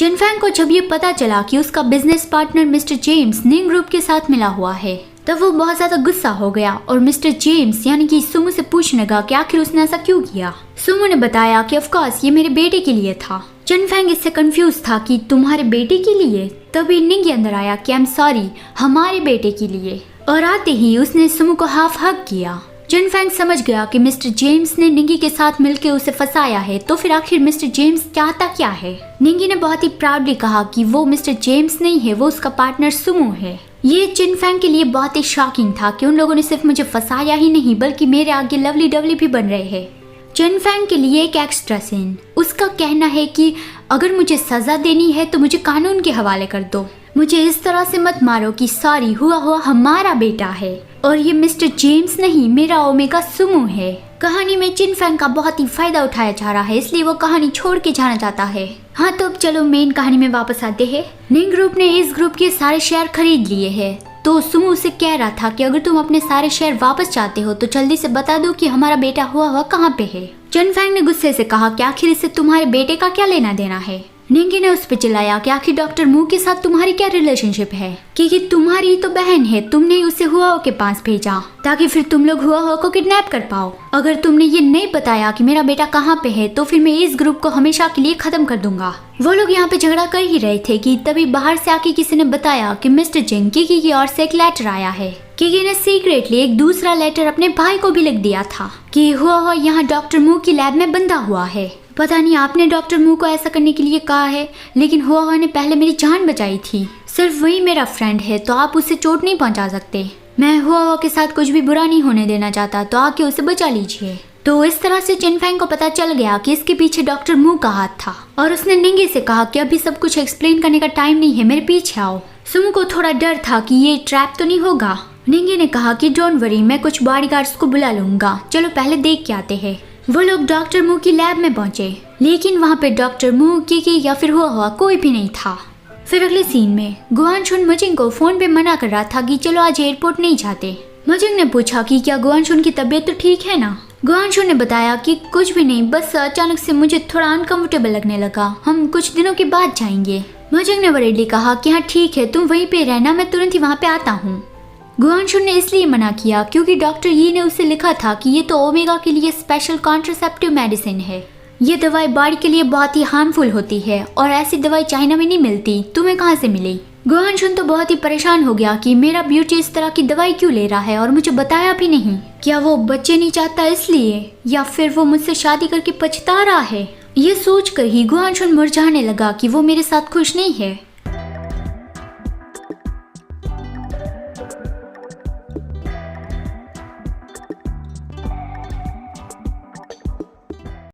चिनफैंग को जब ये पता चला कि उसका बिजनेस पार्टनर मिस्टर जेम्स निंग ग्रुप के साथ मिला हुआ है तब वो बहुत ज्यादा गुस्सा हो गया और मिस्टर जेम्स यानी कि सुमो से पूछने लगा कि आखिर उसने ऐसा क्यों किया। सुमो ने बताया कि ऑफ कोर्स ये मेरे बेटे के लिए था। चिनफैंग इससे कंफ्यूज था कि तुम्हारे बेटे के लिए। तभी निंगी अंदर आया कि आई एम सॉरी, हमारे बेटे के लिए, और आते ही उसने सुमो को हाफ हग किया। चिनफैंग समझ गया कि मिस्टर जेम्स ने निंगी के साथ मिलकर उसे फंसाया है, तो फिर आखिर मिस्टर जेम्स चाहता क्या है। निंगी ने बहुत ही प्राउडली कहा कि वो मिस्टर जेम्स नहीं है, वो उसका पार्टनर सुमो है। ये चिनफैंग के लिए बहुत ही शॉकिंग था कि उन लोगों ने सिर्फ मुझे फंसाया ही नहीं बल्कि मेरे आगे लवली डवली भी बन रहे हैं। चिनफैंग के लिए एक एक्स्ट्रा सीन, उसका कहना है कि अगर मुझे सजा देनी है तो मुझे कानून के हवाले कर दो, मुझे इस तरह से मत मारो कि सॉरी हुआ हमारा बेटा है और ये मिस्टर जेम्स नहीं, मेरा ओमेगा सुमो है। कहानी में चिनफैंग का बहुत ही फायदा उठाया जा रहा है, इसलिए वो कहानी छोड़ के जाना चाहता है। हाँ तो अब चलो मेन कहानी में वापस आते हैं। निंग ग्रुप ने इस ग्रुप के सारे शेयर खरीद लिए हैं, तो सुमो उसे कह रहा था कि अगर तुम अपने सारे शेयर वापस चाहते हो तो जल्दी से बता दो कि हमारा बेटा हुआ कहाँ पे है। चिनफैंग ने गुस्से से कहा कि आखिर इससे तुम्हारे बेटे का क्या लेना देना है। निंगी ने उस पर चिल्लाया कि आखिर डॉक्टर मू के साथ तुम्हारी क्या रिलेशनशिप है, क्योंकि तुम्हारी तो बहन है, तुमने उसे हुआ के पास भेजा ताकि फिर तुम लोग हुआ को किडनैप कर पाओ। अगर तुमने ये नहीं बताया कि मेरा बेटा कहाँ पे है तो फिर मैं इस ग्रुप को हमेशा के लिए खत्म कर दूंगा। वो लोग यहाँ पे झगड़ा कर ही रहे थे कि तभी बाहर से आके किसी ने बताया कि मिस्टर जिंग किकी की ओर से एक लेटर आया है। किकी ने सीक्रेटली एक दूसरा लेटर अपने भाई को भी लिख दिया था कि हुआ यहाँ डॉक्टर मू की लैब में बंधा हुआ है। पता नहीं आपने डॉक्टर मू को ऐसा करने के लिए कहा है, लेकिन हुआ ने पहले मेरी जान बचाई थी। सिर्फ वही मेरा फ्रेंड है तो आप उसे चोट नहीं पहुंचा सकते। मैं हुआ के साथ कुछ भी बुरा नहीं होने देना चाहता, तो आके उसे बचा लीजिए। तो इस तरह से चिनफैंग को पता चल गया कि इसके पीछे डॉक्टर मू का हाथ था और उसने निंगी से कहा कि अभी सब कुछ एक्सप्लेन करने का टाइम नहीं है, मेरे पीछे आओ। सुमो को थोड़ा डर था कि ये ट्रैप तो नहीं होगा। निंगी ने कहा कि डोंट वरी, मैं कुछ बॉडीगार्ड्स को बुला लूंगा, चलो पहले देख के आते हैं। वो लोग डॉक्टर मू की लैब में पहुंचे, लेकिन वहाँ पे डॉक्टर मू किकी या फिर हुआ कोई भी नहीं था। फिर अगले सीन में गुआनशुन मजिंग को फोन पे मना कर रहा था कि चलो आज एयरपोर्ट नहीं जाते। मजिंग ने पूछा कि क्या गुआनशुन की तबीयत तो ठीक है ना। गुआनशुन ने बताया कि कुछ भी नहीं, बस अचानक से मुझे थोड़ा अनकंफर्टेबल लगने लगा, हम कुछ दिनों के बाद जाएंगे। मजिंग ने वरीडली कहा कि हाँ ठीक है, तुम वहीं पे रहना, मैं तुरंत ही वहाँ पे आता हूँ। गुआनशुन ने इसलिए मना किया क्योंकि डॉक्टर यी ने उसे लिखा था कि ये तो ओमेगा के लिए स्पेशल कॉन्ट्रासेप्टिव मेडिसिन है, ये दवाई बॉडी के लिए बहुत ही हार्मफुल होती है और ऐसी दवाई चाइना में नहीं मिलती, तुम्हें कहाँ से मिली। गुआनशुन तो बहुत ही परेशान हो गया कि मेरा ब्यूटी इस तरह की दवाई क्यों ले रहा है और मुझे बताया भी नहीं। क्या वो बच्चे नहीं चाहता इसलिए, या फिर वो मुझसे शादी करके पछता रहा है। ये सोचकर ही गुआनशुन मुरझाने लगा कि वो मेरे साथ खुश नहीं है।